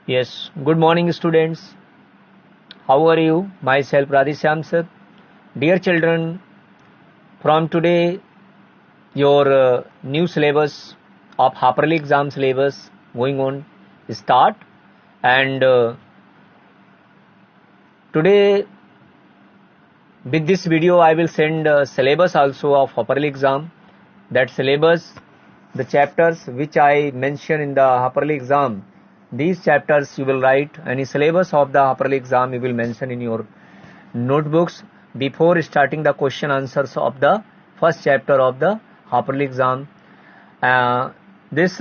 Yes, good morning, students. How are you? Myself, Radhishyam sir. Dear children, from today, your new syllabus of half-yearly exam syllabus going on start, and today with this video I will send syllabus also of half-yearly exam. That syllabus, the chapters which I mention in the half-yearly exam, these chapters you will write. Any syllabus of the half-yearly exam you will mention in your notebooks before starting the question answers of the first chapter of the half-yearly exam. This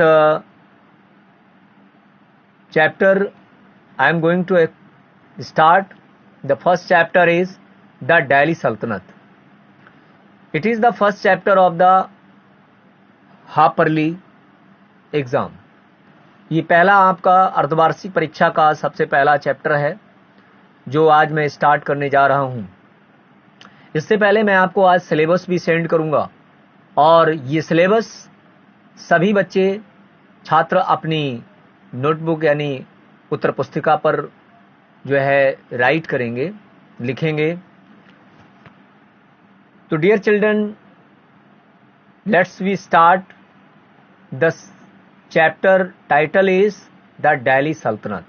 chapter I am going to start. The first chapter is the Delhi Sultanate. It is the first chapter of the half-yearly exam. ये पहला आपका अर्धवार्षिक परीक्षा का सबसे पहला chapter है जो आज मैं स्टार्ट करने जा रहा हूं. इससे पहले मैं आपको आज सिलेबस भी सेंड करूंगा और ये सिलेबस सभी बच्चे छात्र अपनी नोटबुक यानी उत्तर पुस्तिका पर जो है राइट करेंगे, लिखेंगे. तो dear children, let's we start. The chapter title is the Delhi Sultanate.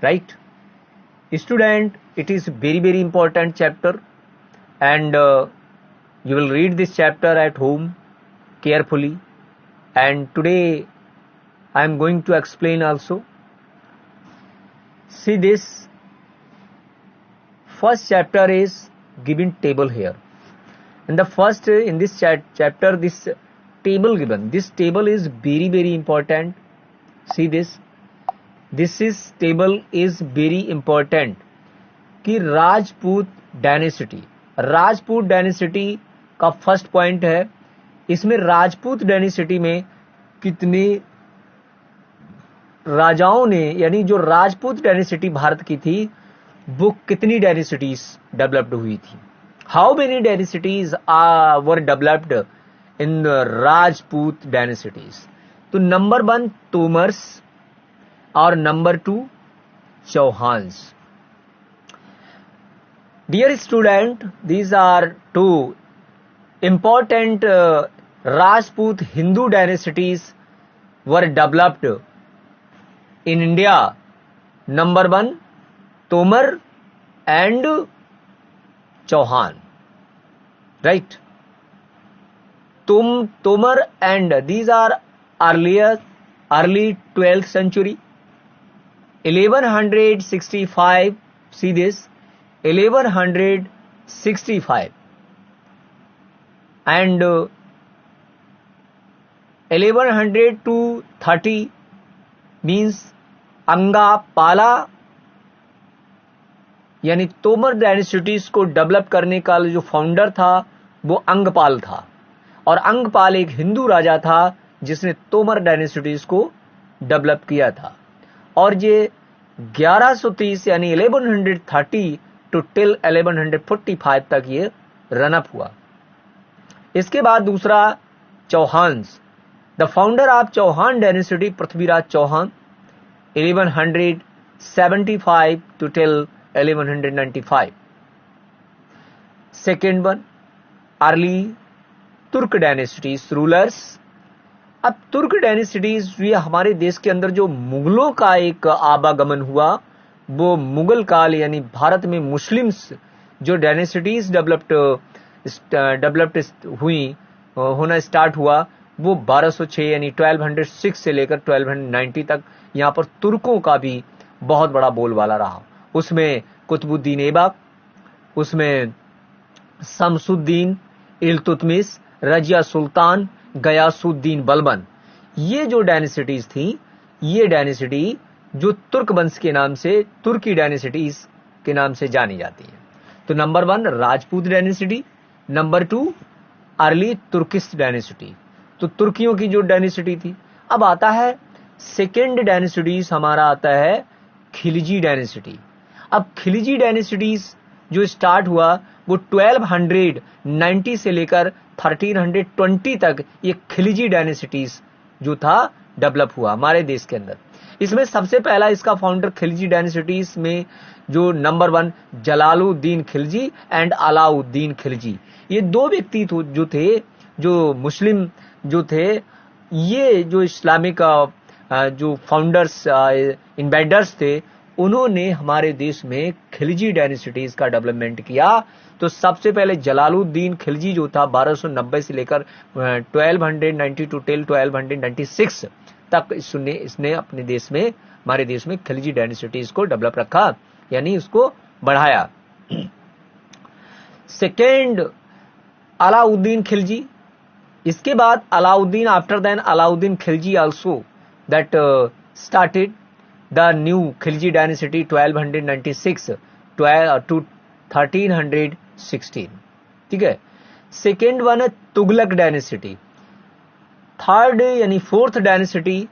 Right? Student, it is very important chapter, and you will read this chapter at home carefully, and today I am going to explain also. See, this first chapter is given table here, and the first in this chapter this table given. This table is very important. See this is table is very important कि Rajput dynasty का first point है. इसमें Rajput dynasty में कितने राजाओं ने, यानी जो राजपूत डायनेसिटी भारत की थी वो कितनी डायनेसिटीज डेवलप्ड हुई थी. How many dynasties were developed in the Rajput dynasties. तो नंबर 1 तोमर्स और number 2 Chauhans. Dear student, these are two important Rajput Hindu dynasties were developed in India. Number 1 Tomar and Chauhan. Right? Tomar, and these are early 12th century. 1165. See this, 1165, and 1100 to 30 means अंगा पाला, यानी तोमर डायनेसिटीज को develop करने का जो founder था वो अंगपाल था, और अंगपाल एक हिंदू राजा था जिसने तोमर डायनेसिटीज को डेवलप किया था. और ये 1130 यानी 1130 टू टिल 1145 तक ये रन अप हुआ. इसके बाद दूसरा Chauhans. The founder of Chauhan dynasty Prithviraj Chauhan, 1175 to till 1195. Second one early Turk dynasties rulers. अब तुर्क डायनेसिटीज ये हमारे देश के अंदर जो मुगलों का एक आवागमन हुआ वो मुगल काल, यानी भारत में मुस्लिम्स जो डायनेसिटीज डेवलप्ड हुई होना स्टार्ट हुआ वो 1206 यानी 1206 से लेकर 1290 तक यहाँ पर तुर्कों का भी बहुत बड़ा बोलबाला रहा. उसमें कुतुबुद्दीन ऐबक, उसमें शमसुद्दीन, इल्तुतमिश, रजिया सुल्तान, गयासुद्दीन बलबन, ये जो डायनेसिटीज थी, ये डायनेसिटी जो तुर्क वंश के नाम से, तुर्की डायनेसिटीज के नाम से जानी जाती है. तो number 1 Rajput dynasty, number 2 early Turkish dynasty, तो तुर्कियों की जो डायनेसिटी थी. अब आता है सेकेंड डायनेसिटीज, हमारा आता है खिलजी डायनेसिटी. अब खिलजी डायनेसिटीज जो स्टार्ट हुआ वो 1290 से लेकर 1320 तक ये खिलजी डायनेसिटीज जो था डेवलप हुआ हमारे देश के अंदर. इसमें सबसे पहला इसका फाउंडर खिलजी डायनेसिटीज में जो नंबर 1 जलालुद्दीन खिलजी एंड अलाउद्दीन खिलजी, ये दो व्यक्ति जो थे, जो मुस्लिम जो थे, ये जो इस्लामिक जो फाउंडर्स इन्वेडर्स थे, उन्होंने हमारे देश में खिलजी डायनेसिटीज का डेवलपमेंट किया। तो सबसे पहले जलालुद्दीन खिलजी जो था 1290 से लेकर 1290 टू टिल 1296 तक इसने अपने देश में, हमारे देश में खिलजी डायनेसिटीज को डेवलप रखा, यानी उसको बढ़ाया। सेकेंड अलाउद्दीन खिलजी, इसके बाद Alauddin, after then Alauddin Khilji also that started the new Khilji dynasty 1296 to 1316, ठीक है। सेकेंड वन है तुगलक डायनेसिटी। थर्ड यानी fourth dynasty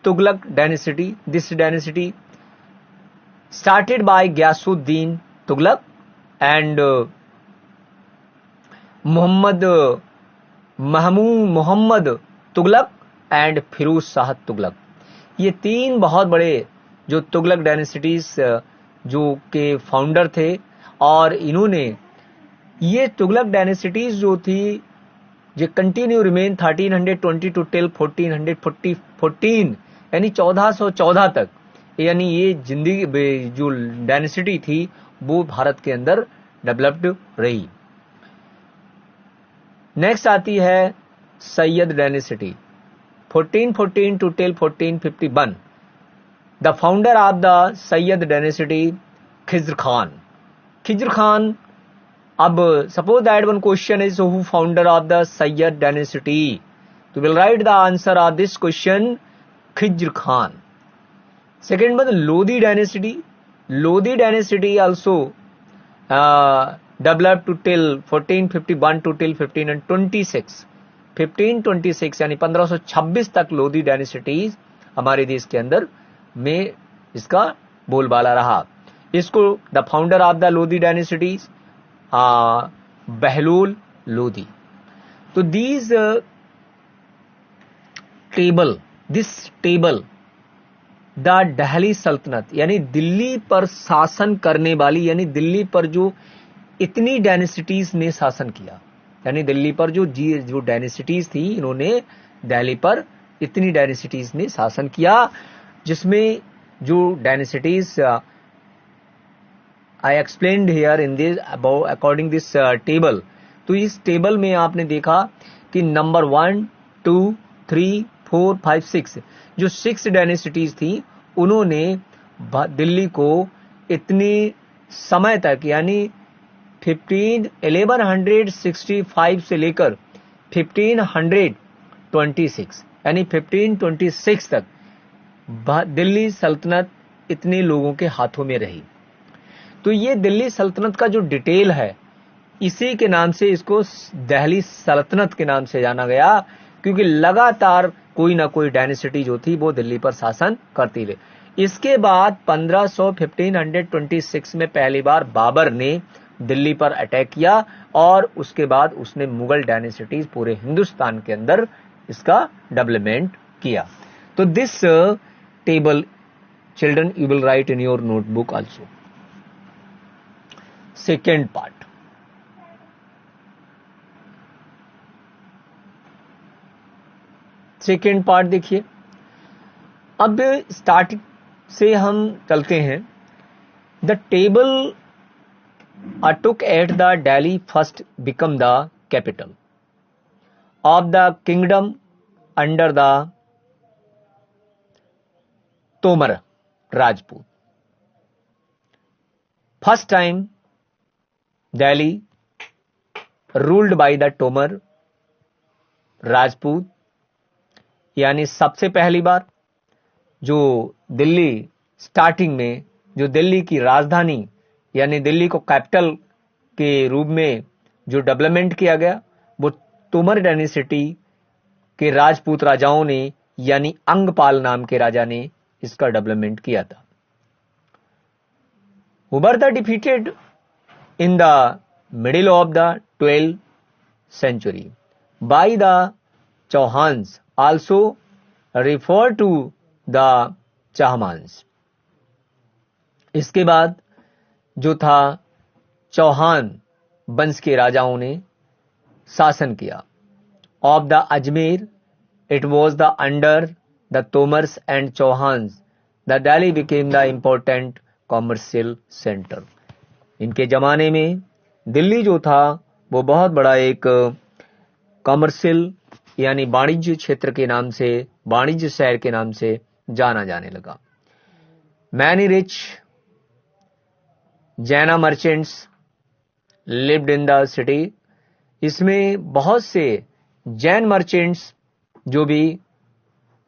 Tughlaq dynasty. This dynasty started by Ghiyasuddin Tughlaq and Muhammad Tughlaq and Firoz Shah Tughlaq. ये तीन बहुत बड़े जो तुगलक डायनेसिटीज जो के फाउंडर थे, और इन्होंने ये तुगलक डायनेसिटीज जो थी जो कंटिन्यू रिमेन 1320 टू टिल 1414 यानी 1414 तक, यानी ये जिंदगी जो डायनेसिटी थी वो भारत के अंदर डेवलप्ड रही। नेक्स्ट आती है Syed dynasty 1414 to till 1451। The founder of the Syed dynasty Khizr Khan. Khizr Khan, अब suppose that one question is who founder of the Syed dynasty, तो will write the answer of this question Khizr Khan. Second one, Lodi dynasty. Lodi dynasty also developed to till 1451 to till 1526। 1526 यानी 1526 तक लोधी डायनेसिटीज हमारे देश के अंदर में इसका बोलबाला रहा। इसको the founder of the Lodhi dynasties Bahlol Lodhi. तो दिस टेबल द दिल्ली सल्तनत, यानी दिल्ली पर शासन करने वाली, यानी दिल्ली पर जो इतनी डायनेसिटीज ने शासन किया, यानी दिल्ली पर जो डायनेसिटीज थी, इन्होंने दिल्ली पर इतनी डायनेसिटीज ने शासन किया, जिसमें जो dynasties I explained here in this about according this table. तो इस टेबल में आपने देखा कि नंबर 1, 2, 3, 4, 5, 6 जो 6 डायनेसिटीज थी, उन्होंने दिल्ली को इतने समय तक, यानी 1165 से लेकर 1526 यानी 1526 तक दिल्ली सल्तनत इतने लोगों के हाथों में रही। तो ये दिल्ली सल्तनत का जो डिटेल है, इसी के नाम से इसको दिल्ली सल्तनत के नाम से जाना गया, क्योंकि लगातार कोई ना कोई डायनेसिटी जो थी वो दिल्ली पर शासन करती रही। इसके बाद 1526 में पहली बार बाबर ने दिल्ली पर अटैक किया, और उसके बाद उसने मुगल डायनेसिटीज पूरे हिंदुस्तान के अंदर इसका डेवलपमेंट किया। तो this table children you will write in your notebook also. Second part, second part देखिए। अब स्टार्टिंग से हम चलते हैं। The table took at the Delhi first become the capital of the kingdom under the Tomar Rajput। First time Delhi ruled by the Tomar Rajput, यानी सबसे पहली बार जो दिल्ली स्टार्टिंग में जो दिल्ली की राजधानी यानी दिल्ली को कैपिटल के रूप में जो डेवलपमेंट किया गया, वो तोमर डायनेसिटी के राजपूत राजाओं ने, यानी अंगपाल नाम के राजा ने इसका डेवलपमेंट किया था। उबरता defeated in the middle of the 12th century by the Chauhans, also refer to the चाहमांस। इसके बाद जो था चौहान वंश के राजाओं ने शासन किया। Of the Ajmer it was the under the Tomars and Chauhans the Delhi became the important commercial centre. इनके जमाने में दिल्ली जो था वो बहुत बड़ा एक कॉमर्शियल यानी वाणिज्य क्षेत्र के नाम से, वाणिज्य शहर के नाम से जाना जाने लगा। मैनी रिच जैना merchants lived in the city. इसमें बहुत से जैन मर्चेंट्स जो भी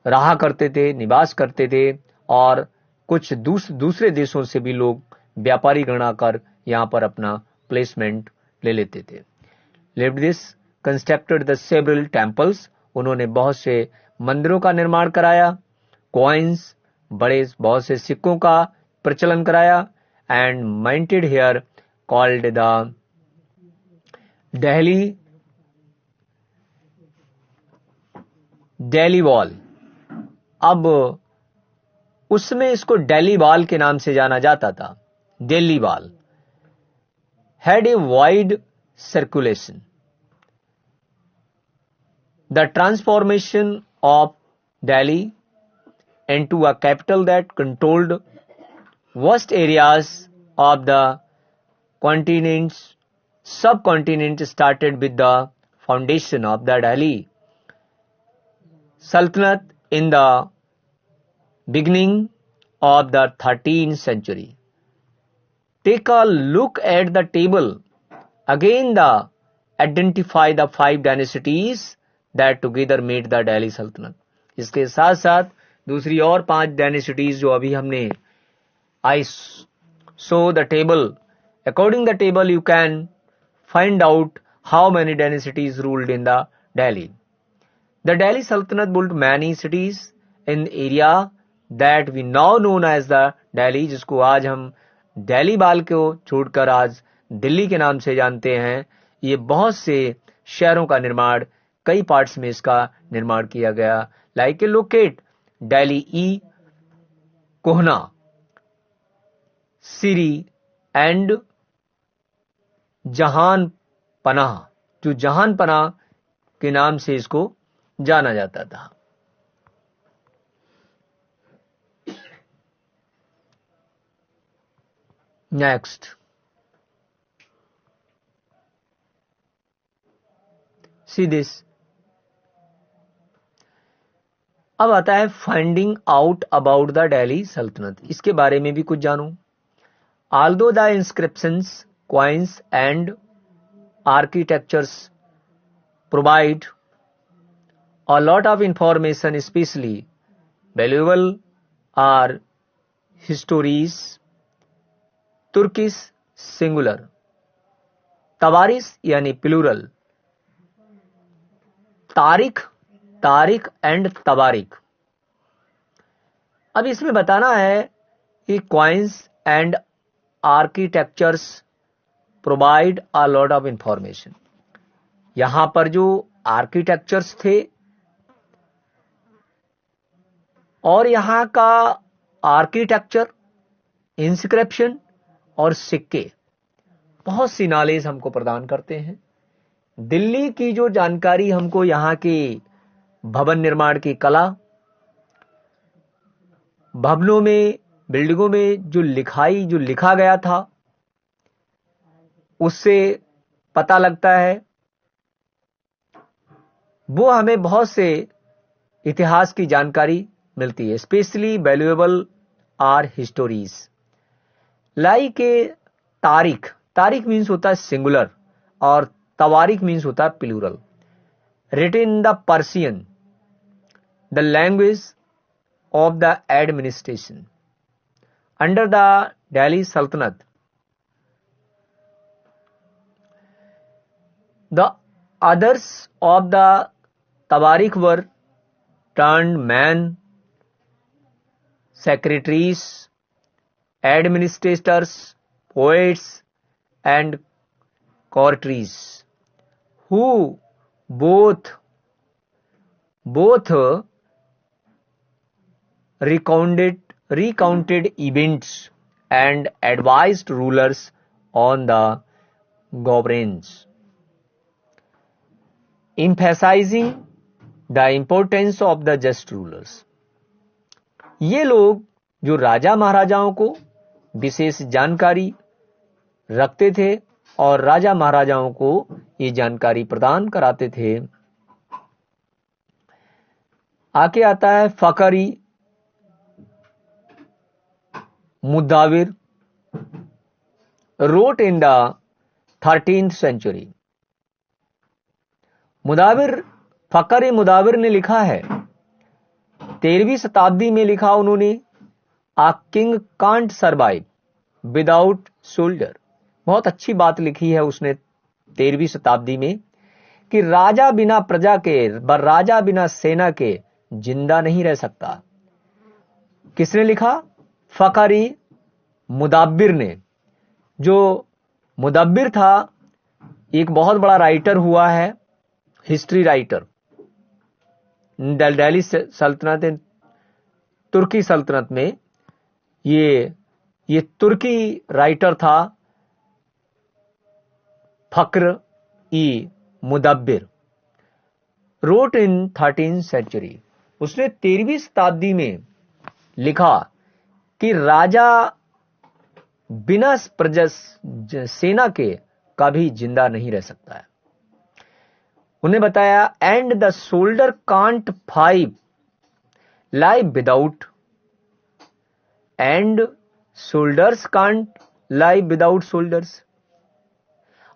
रहा करते थे, निवास करते थे, और कुछ दूसरे देशों से भी लोग व्यापारी गण आकर यहां पर अपना प्लेसमेंट ले लेते थे। Lived this constructed the several temples. उन्होंने बहुत से मंदिरों का निर्माण कराया। कॉइन्स बहुत से सिक्कों का प्रचलन कराया। And minted here called the Delhi wall. अब उसमें इसको दिल्ली वॉल के नाम से जाना जाता था। Delhi wall had a wide circulation. The transformation of Delhi into a capital that controlled vast areas of the subcontinent started with the foundation of the Delhi Sultanate in the beginning of the 13th century. Take a look at the table. Again, identify the 5 dynasties that together made the Delhi Sultanate. इसके साथ साथ दूसरी और 5 डायनेसिटीज जो अभी हमने I so the table. According the table you can find out how many dynasties ruled in the Delhi. The Delhi Sultanate built many cities in area that we now known as the Delhi, जिसको आज हम दिल्ली बाल को छोड़कर आज दिल्ली के नाम से जानते हैं। ये बहुत से शहरों का निर्माण, कई पार्ट्स में इसका निर्माण किया गया। लाइक ए लोकेट दिल्ली ई, कोहना, सिरी एंड जहान पनाह, जो जहान पनाह के नाम से इसको जाना जाता था। Next see this. अब आता है finding out about the Delhi सल्तनत। इसके बारे में भी कुछ जानो। Although the inscriptions, coins and architectures provide a lot of information, especially valuable are histories, Turkish singular, तवारिस यानी प्लूरल, तारीख एंड तवारीख। अब इसमें बताना है कि coins and architectures provide a lot of information. यहां पर जो आर्किटेक्चर्स थे और यहां का आर्किटेक्चर, इंस्क्रिप्शन और सिक्के बहुत सी नॉलेज हमको प्रदान करते हैं। दिल्ली की जो जानकारी हमको यहां के भवन निर्माण की कला, भवनों में, बिल्डिंगों में जो लिखा गया था, उससे पता लगता है। वो हमें बहुत से इतिहास की जानकारी मिलती है। Specially valuable are histories like a tarikh means होता है सिंगुलर और तवारीख मीन्स होता है plural. Written in the Persian, the language of the administration under the Delhi Sultanate. The others of the Tawarikh were turned man, secretaries, administrators, poets, and courtiers, who both recounted recounted events and advised rulers on the governance, emphasizing the importance of the just rulers. ये लोग जो राजा महाराजाओं को विशेष जानकारी रखते थे और राजा महाराजाओं को ये जानकारी प्रदान कराते थे। आगे आता है Fakhri मुदाविर, wrote in the 13th century. Fakhri मुदाविर ने लिखा है, 13वीं शताब्दी में लिखा उन्होंने, a king can't survive without soldier. बहुत अच्छी बात लिखी है उसने 13वीं शताब्दी में कि राजा बिना प्रजा के, राजा बिना सेना के जिंदा नहीं रह सकता। किसने लिखा? फकरी मुदाब्बिर ने। जो मुदब्बिर था एक बहुत बड़ा राइटर हुआ है, हिस्ट्री राइटर। दिल्ली सल्तनत, तुर्की सल्तनत में ये तुर्की राइटर था फक्र ई मुदब्बिर, रोट इन 13th सेंचुरी। उसने 13वीं शताब्दी में लिखा कि राजा बिना सेना के कभी जिंदा नहीं रह सकता है। उन्हें बताया, and the soldier can't five live without, and soldiers can't live without soldiers.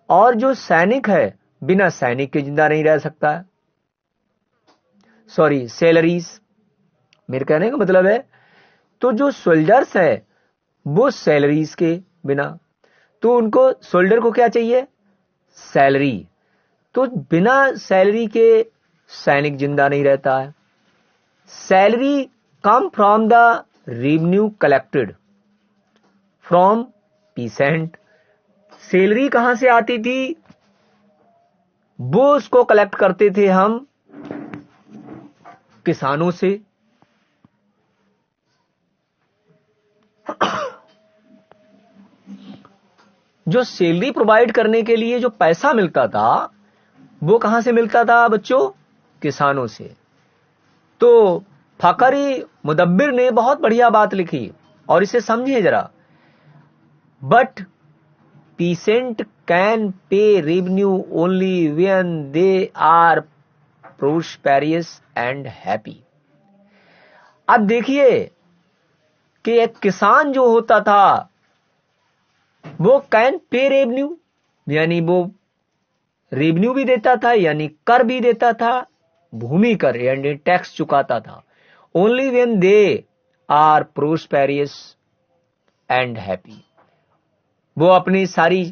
और जो सैनिक है बिना सैनिक के जिंदा नहीं रह सकता है। सॉरी, सैलरीज, मेरे कहने का मतलब है, तो जो सोल्जर्स है वो सैलरीज के बिना, तो उनको सोल्डर को क्या चाहिए? सैलरी। तो बिना सैलरी के सैनिक जिंदा नहीं रहता है। Salary come from the revenue collected from pheasant. Salary कहां से आती थी? वो उसको कलेक्ट करते थे हम किसानों से। जो सैलरी प्रोवाइड करने के लिए जो पैसा मिलता था वो कहां से मिलता था बच्चों? किसानों से। तो फकरी मुदब्बिर ने बहुत बढ़िया बात लिखी और इसे समझिए जरा। But peasant can pay revenue only when they are prosperous and happy. अब देखिए कि एक किसान जो होता था वो कैन पे रेवेन्यू, यानी वो रेवेन्यू भी देता था, यानी कर भी देता था, भूमि कर यानी टैक्स चुकाता था, only when they are prosperous and happy. वो अपनी सारी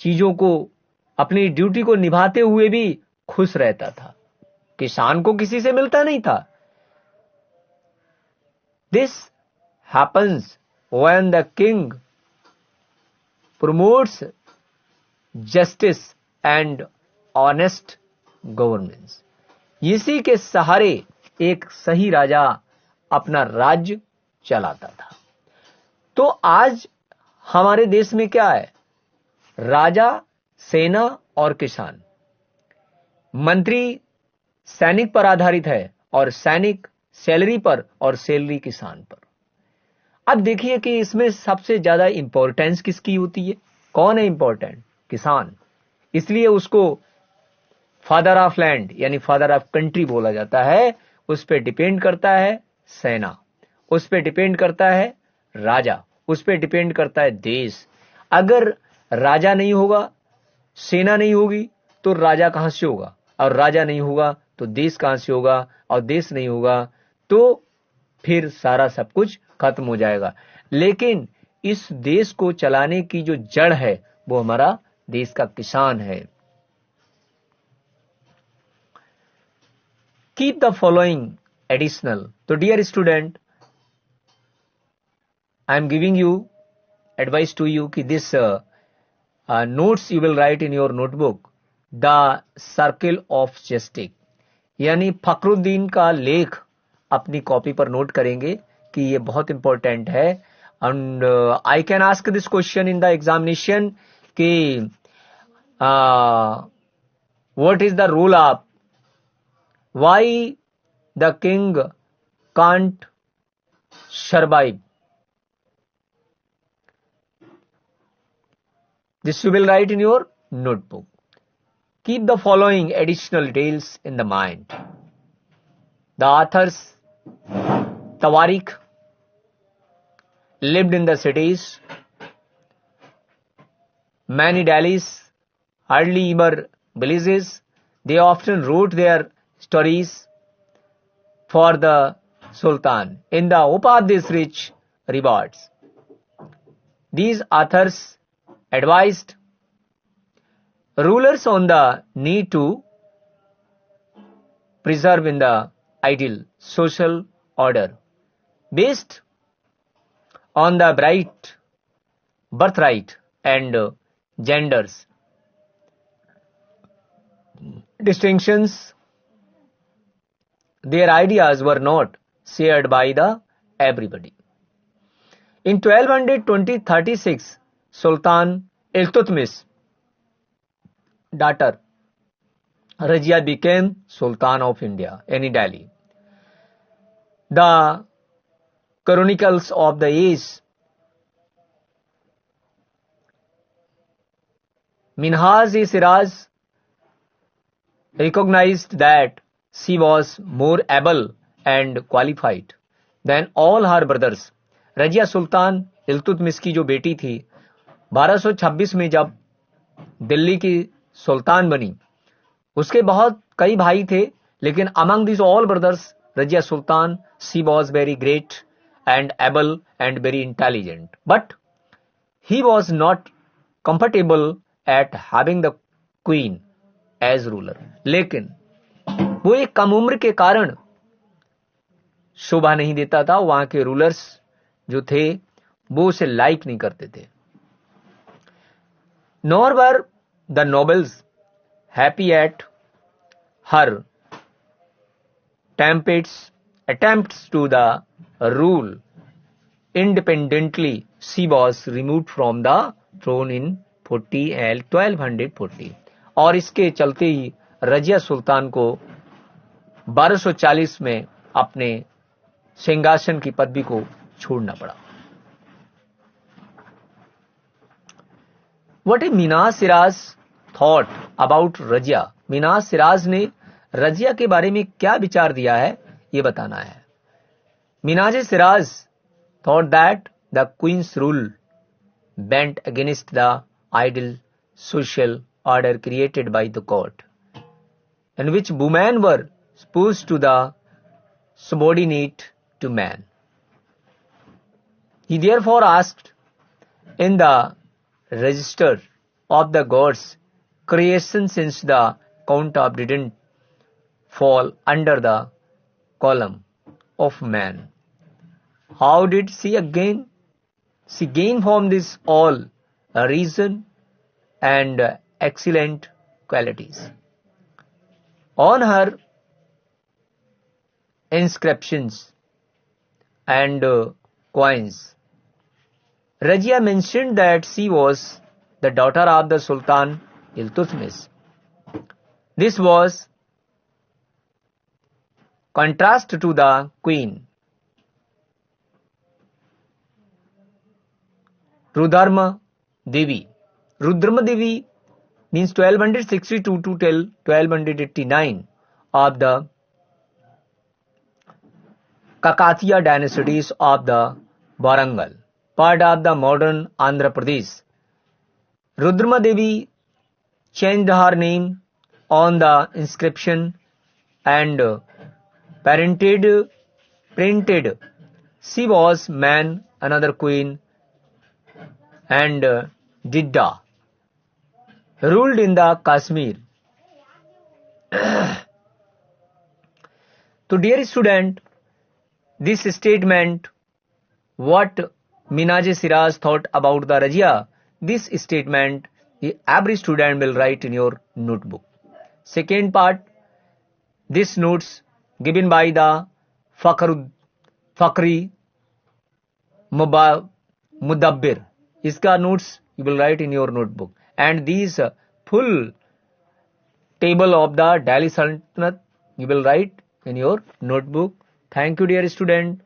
चीजों को, अपनी ड्यूटी को निभाते हुए भी खुश रहता था। किसान को किसी से मिलता नहीं था। This happens when the king promotes justice and honest governance। इसी के सहारे एक सही राजा अपना राज्य चलाता था। तो आज हमारे देश में क्या है? राजा, सेना और किसान। मंत्री सैनिक पर आधारित है और सैनिक सैलरी पर और सैलरी किसान पर। अब देखिए कि इसमें सबसे ज्यादा इंपॉर्टेंस किसकी होती है? कौन है इंपॉर्टेंट? किसान। इसलिए उसको फादर ऑफ लैंड यानी फादर ऑफ कंट्री बोला जाता है। उस पर डिपेंड करता है सेना, उस पर डिपेंड करता है राजा, उस पर डिपेंड करता है देश। अगर राजा नहीं होगा, सेना नहीं होगी, तो राजा कहां से होगा? और राजा नहीं होगा तो देश कहां से होगा? और देश नहीं होगा तो फिर सारा सब कुछ खत्म हो जाएगा। लेकिन इस देश को चलाने की जो जड़ है वो हमारा देश का किसान है। Keep the following additional. तो dear student, I am giving you advice to you कि this notes you will write in your notebook, the circle of justice, यानी फखरुद्दीन का लेख अपनी कॉपी पर नोट करेंगे कि ये बहुत इंपॉर्टेंट है. And I can ask this question in the examination कि what is the rule of why the king can't survive. This you will write in your notebook. Keep the following additional details in the mind. The authors Tawarik lived in the cities. Many Delhis, hardly ever villages. They often wrote their stories for the Sultan in the hope of these rich rewards. These authors advised rulers on the need to preserve in the ideal social order based on the birthright and genders distinctions. Their ideas were not shared by the everybody. In 1236, Sultan Iltutmish daughter Razia became Sultan of India in Delhi. The chronicles of the age Minhaj-e-Siraz recognized that she was more able and qualified than all her brothers. Razia Sultan Iltutmish की जो बेटी थी 1226 में जब दिल्ली की सुल्तान बनी, उसके बहुत कई भाई थे, लेकिन among this all brothers Razia Sultan she was very great and able and very intelligent, but he was not comfortable at having the queen as ruler. लेकिन वो एक कम उम्र के कारण शोभा नहीं देता था. वहां के रूलर्स जो थे वो उसे लाइक नहीं करते थे. Nor were the nobles happy at her attempts to the rule independently. She was removed from the throne in 1240. और इसके चलते ही रजिया सुल्तान को 1240 में अपने सिंहासन की पदवी को छोड़ना पड़ा. What a Minhaj-e-Siraz thought about Razia. मिनाज-सिराज ने रजिया के बारे में क्या विचार दिया है, ये बताना है. Minhaj-e-Siraz thought that the queen's rule went against the ideal social order created by the court, in which women were supposed to the subordinate to man. He therefore asked in the register of the gods creation, since the count of didn't fall under the column of man, how did she gain? She gained from this all a reason and excellent qualities. On her inscriptions and coins, Rajia mentioned that she was the daughter of the Sultan Iltutmish. This was contrast to the queen Rudharma Devi. Rudharma Devi means 1262 to 1289 of the Kakatiya dynasties of the Warangal, part of the modern Andhra Pradesh. Rudharma Devi changed her name on the inscription and printed she was man, another queen, and Didda ruled in the Kashmir. So dear student, this statement, what Minhaj-e-Siraz thought about the Rajia, this statement every student will write in your notebook. Second part, this notes given by the Fakhri मुदब्बिर, इसका notes you will write in your notebook, and these full table of the Delhi Sultanate you will write in your notebook. Thank you dear student.